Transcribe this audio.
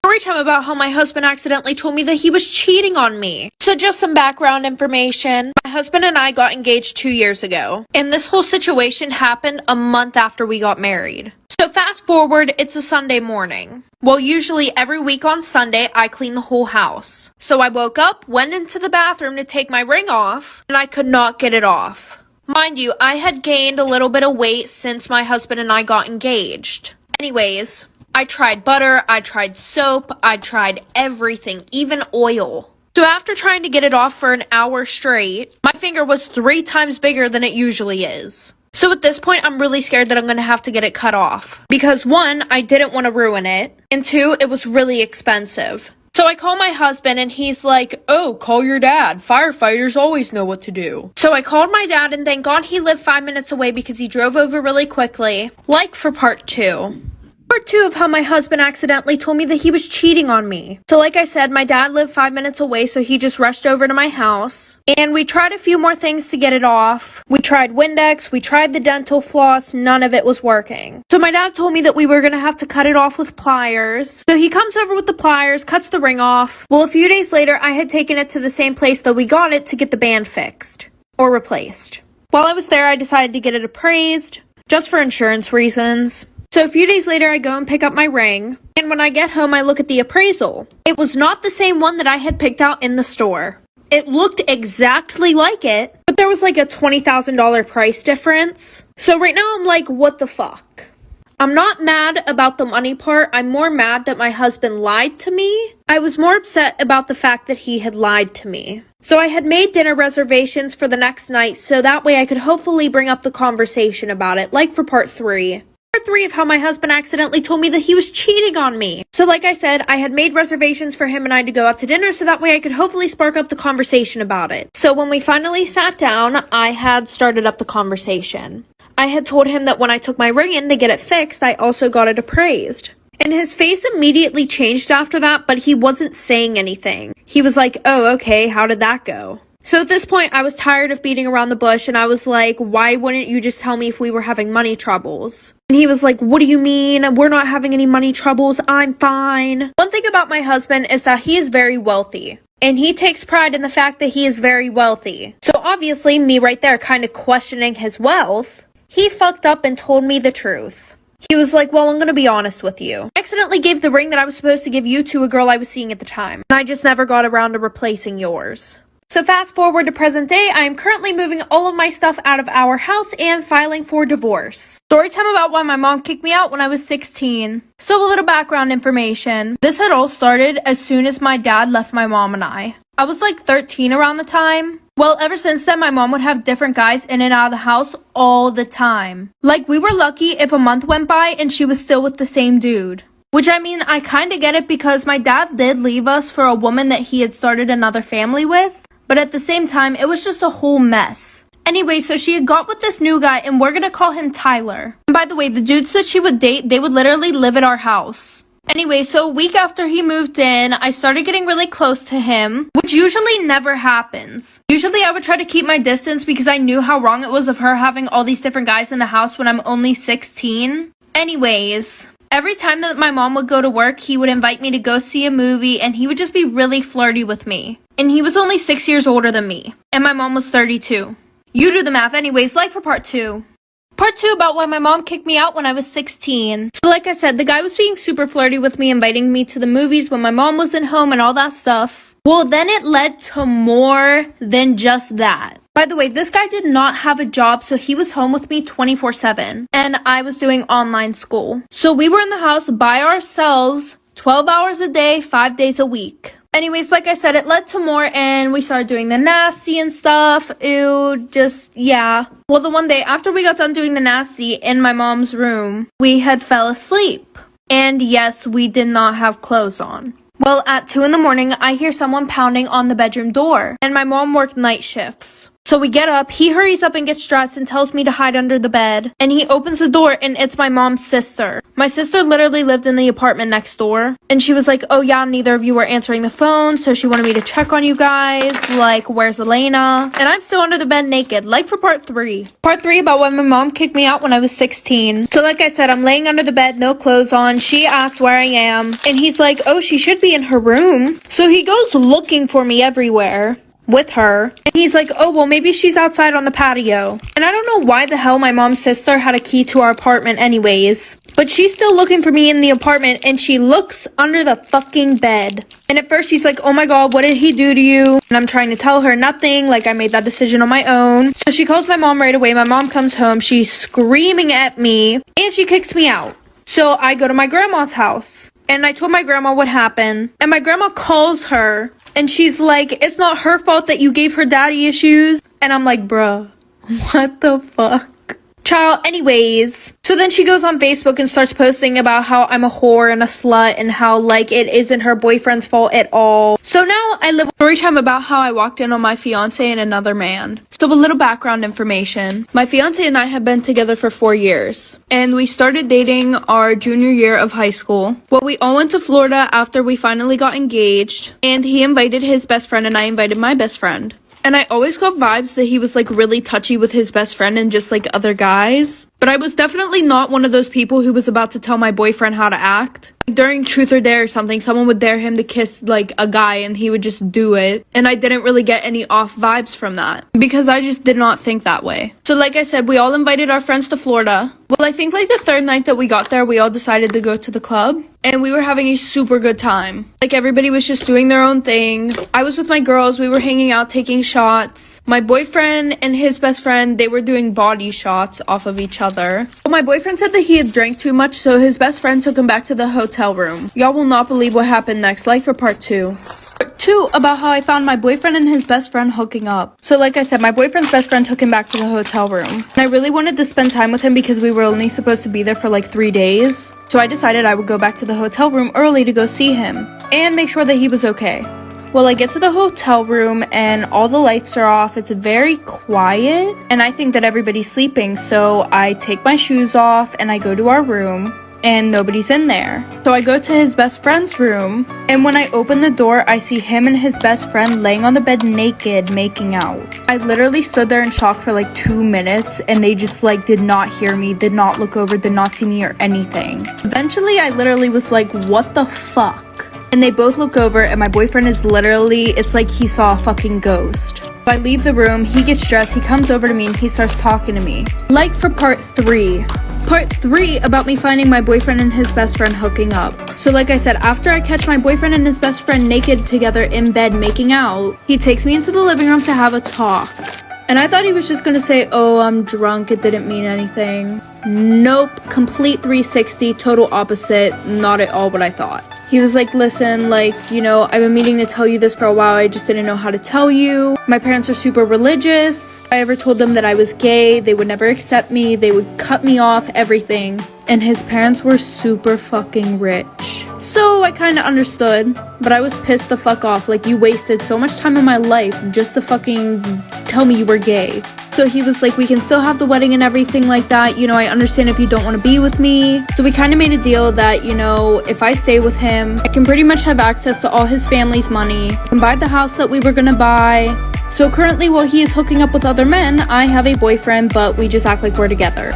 Story time about how my husband accidentally told me that he was cheating on me. So just some background information. My husband and I got engaged 2 years ago, and this whole situation happened a month after we got married. So fast forward, it's a Sunday morning. Well, usually every week on Sunday, I clean the whole house. So I woke up, went into the bathroom to take my ring off, and I could not get it off. Mind you, I had gained a little bit of weight since my husband and I got engaged. Anyways, I tried butter, I tried soap, I tried everything, even oil. So after trying to get it off for an hour straight, my finger was 3 times bigger than it usually is. So at this point, I'm really scared that I'm going to have to get it cut off. Because 1, I didn't want to ruin it, and 2, it was really expensive. So I call my husband and he's like, "Oh, call your dad. Firefighters always know what to do." So I called my dad and thank God he lived 5 minutes away because he drove over really quickly. Like for part 2. Part 2 of how my husband accidentally told me that he was cheating on me. So like I said, my dad lived 5 minutes away, so he just rushed over to my house. And we tried a few more things to get it off. We tried Windex, we tried the dental floss, none of it was working. So my dad told me that we were going to have to cut it off with pliers. So he comes over with the pliers, cuts the ring off. Well, a few days later, I had taken it to the same place that we got it to get the band fixed. Or replaced. While I was there, I decided to get it appraised. Just for insurance reasons. So a few days later, I go and pick up my ring, and when I get home, I look at the appraisal. It was not the same one that I had picked out in the store. It looked exactly like it, but there was like a $20,000 price difference. So right now, I'm like, what the fuck? I'm not mad about the money part. I'm more mad that my husband lied to me. I was more upset about the fact that he had lied to me. So I had made dinner reservations for the next night, so that way I could hopefully bring up the conversation about it, like for part 3. Part 3 of how my husband accidentally told me that he was cheating on me. So like I said, I had made reservations for him and I to go out to dinner so that way I could hopefully spark up the conversation about it. So when we finally sat down, I had started up the conversation. I had told him that when I took my ring in to get it fixed, I also got it appraised. And his face immediately changed after that, but he wasn't saying anything. He was like, "Oh, okay, how did that go?" So at this point, I was tired of beating around the bush, and I was like, "Why wouldn't you just tell me if we were having money troubles?" And he was like, "What do you mean? We're not having any money troubles. I'm fine." One thing about my husband is that he is very wealthy. And he takes pride in the fact that he is very wealthy. So obviously, me right there kind of questioning his wealth, he fucked up and told me the truth. He was like, "Well, I'm gonna be honest with you. I accidentally gave the ring that I was supposed to give you to a girl I was seeing at the time. And I just never got around to replacing yours." So fast forward to present day, I am currently moving all of my stuff out of our house and filing for divorce. Story time about why my mom kicked me out when I was 16. So a little background information. This had all started as soon as my dad left my mom and I. I was like 13 around the time. Well, ever since then, my mom would have different guys in and out of the house all the time. Like, we were lucky if a month went by and she was still with the same dude. Which, I mean, I kind of get it because my dad did leave us for a woman that he had started another family with. But at the same time, it was just a whole mess. Anyway, so she had got with this new guy, and we're gonna call him Tyler. And by the way, the dudes that she would date, they would literally live at our house. Anyway, so a week after he moved in, I started getting really close to him, which usually never happens. Usually I would try to keep my distance because I knew how wrong it was of her having all these different guys in the house when I'm only 16. Anyways, every time that my mom would go to work, he would invite me to go see a movie, and he would just be really flirty with me. And he was only 6 years older than me. And my mom was 32. You do the math. Anyways, like for part 2. Part 2 about why my mom kicked me out when I was 16. So like I said, the guy was being super flirty with me, inviting me to the movies when my mom wasn't home and all that stuff. Well, then it led to more than just that. By the way, this guy did not have a job, so he was home with me 24/7. And I was doing online school. So we were in the house by ourselves, 12 hours a day, 5 days a week. Anyways, like I said, it led to more, and we started doing the nasty and stuff. Ew, just, yeah. Well, the one day after we got done doing the nasty in my mom's room, we had fell asleep. And yes, we did not have clothes on. Well, at 2 in the morning, I hear someone pounding on the bedroom door, and my mom worked night shifts. So we get up, he hurries up and gets dressed and tells me to hide under the bed. And he opens the door and it's my mom's sister. My sister literally lived in the apartment next door. And she was like, oh yeah, neither of you were answering the phone. So she wanted me to check on you guys. Like, where's Elena? And I'm still under the bed naked, like for part 3. Part 3 about when my mom kicked me out when I was 16. So like I said, I'm laying under the bed, no clothes on. She asks where I am. And he's like, oh, she should be in her room. So he goes looking for me everywhere with her, and he's like, oh well, maybe she's outside on the patio. And I don't know why the hell my mom's sister had a key to our apartment anyways, but she's still looking for me in the apartment, and she looks under the fucking bed. And at first she's like, oh my god, what did he do to you? And I'm trying to tell her nothing, like I made that decision on my own. So she calls my mom right away. My mom comes home, she's screaming at me, and she kicks me out. So I go to my grandma's house, and I told my grandma what happened, and my grandma calls her, and she's like, it's not her fault that you gave her daddy issues. And I'm like, bruh, what the fuck? Child, anyways. So then she goes on Facebook and starts posting about how I'm a whore and a slut and how, like, it isn't her boyfriend's fault at all. So now I live a story time about how I walked in on my fiance and another man. So a little background information. My fiance and I have been together for 4 years. And we started dating our junior year of high school. Well, we all went to Florida after we finally got engaged. And he invited his best friend and I invited my best friend. And I always got vibes that he was like really touchy with his best friend and just like other guys. But I was definitely not one of those people who was about to tell my boyfriend how to act. During Truth or Dare or something, someone would dare him to kiss like a guy and he would just do it. And I didn't really get any off vibes from that because I just did not think that way. So like I said, we all invited our friends to Florida. Well, I think like the third night that we got there, we all decided to go to the club. And we were having a super good time. Like everybody was just doing their own thing. I was with my girls, we were hanging out, taking shots. My boyfriend and his best friend, they were doing body shots off of each other. Well, my boyfriend said that he had drank too much, so his best friend took him back to the hotel room. Y'all will not believe what happened next. Like for part 2. Part 2 about how I found my boyfriend and his best friend hooking up. So like I said, my boyfriend's best friend took him back to the hotel room. And I really wanted to spend time with him because we were only supposed to be there for like 3 days. So I decided I would go back to the hotel room early to go see him and make sure that he was okay. Well, I get to the hotel room and all the lights are off. It's very quiet and I think that everybody's sleeping. So I take my shoes off and I go to our room and nobody's in there. So I go to his best friend's room and when I open the door, I see him and his best friend laying on the bed naked, making out. I literally stood there in shock for like 2 minutes and they just like did not hear me, did not look over, did not see me or anything. Eventually, I literally was like, what the fuck? And they both look over and my boyfriend is literally, it's like he saw a fucking ghost. So I leave the room, he gets dressed, he comes over to me and he starts talking to me. Like for part 3. Part 3 about me finding my boyfriend and his best friend hooking up. So like I said, after I catch my boyfriend and his best friend naked together in bed making out, he takes me into the living room to have a talk. And I thought he was just gonna say, oh, I'm drunk, it didn't mean anything. Nope, complete 360, total opposite, not at all what I thought. He was like, listen, like, you know, I've been meaning to tell you this for a while, I just didn't know how to tell you. My parents are super religious. If I ever told them that I was gay, they would never accept me, they would cut me off, everything. And his parents were super fucking rich. So I kind of understood, but I was pissed the fuck off. Like, you wasted so much time in my life just to fucking tell me you were gay. So he was like, we can still have the wedding and everything like that. You know, I understand if you don't want to be with me. So we kind of made a deal that, you know, if I stay with him, I can pretty much have access to all his family's money and buy the house that we were gonna buy. So currently, while he is hooking up with other men, I have a boyfriend, but we just act like we're together.